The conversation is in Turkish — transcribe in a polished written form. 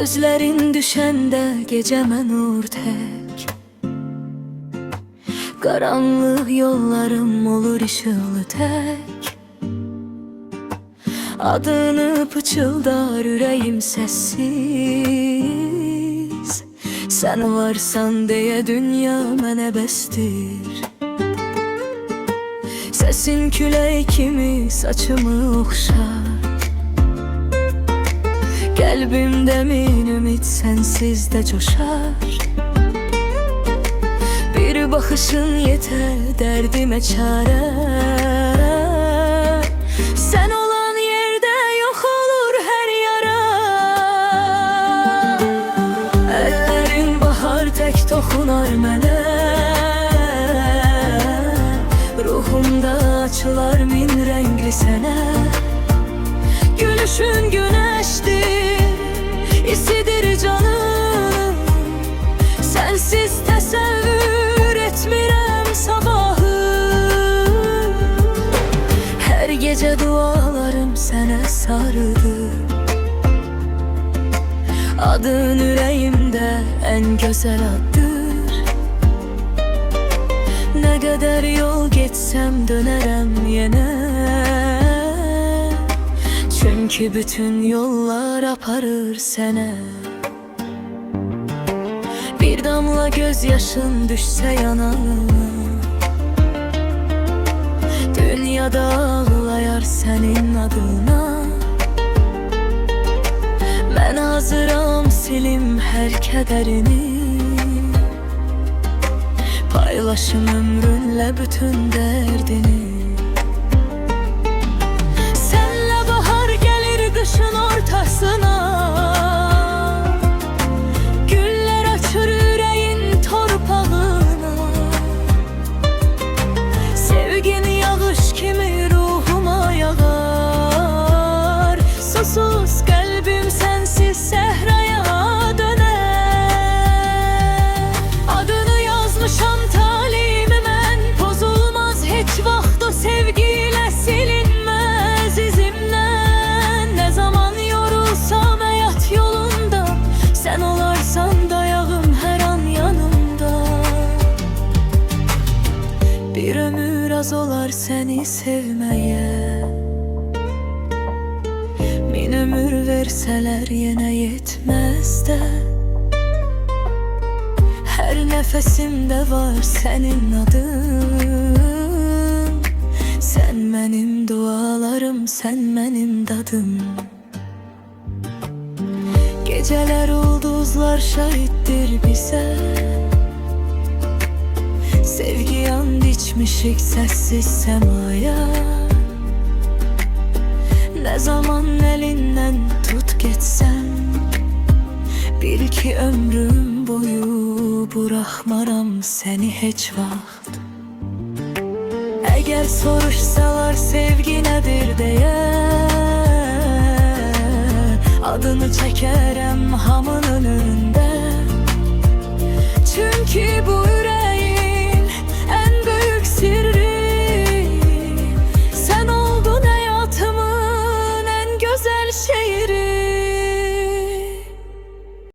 Gözlerin düşende geceme nur tek. Karanlık yollarım olur ışıklı tek. Adını pıçıldar yüreğim sessiz. Sen varsan diye dünya mənə bəsdir. Sesin külək kimi saçımı oxşar. Kalbimde min ümit sensiz de coşar. Bir bakışın yeter derdime çare. Sen olan yerde yok olur her yara. Ellerin bahar tek dokunar mənə. Ruhumda açılar min renkli sene. Gülüşün güneştir, isidir canım. Sensiz təsəvvür etmirəm sabahı. Her gece dualarım sənə sarıdır. Adın ürəyimdə en güzel addır. Ne kadar yol geçsem dönerəm yenə. Çünkü bütün yollar aparır sene. Bir damla gözyaşın düşse yanağıma, dünyada ağlayar senin adına. Ben hazıram silim her kederini. Paylaşım ömrünle bütün derdini. Kışın ortasına güller açır yüreğin torpağına. Sevgin yağış kimi ruhuma yağar. Susuz kalbim sensiz sehraya döner. Adını yazmışam talimi mən. Bozulmaz hiç vaxt o sevgiyle silinmez izimden. Sen olarsan dayağım her an yanımda. Bir ömür az olar seni sevmeye. Min ömür verseler yine yetmez de. Her nefesimde var senin adın. Sen benim dualarım, sen benim dadım. Geceler ulduzlar şahittir bize. Sevgi and içmişik sessiz semaya. Ne zaman elinden tut geçsem, bil ki ömrüm boyu bırakmaram seni hiç vaxt. Eğer soruşsalar sevgi nedir diye, adını çekerem hamın önüne.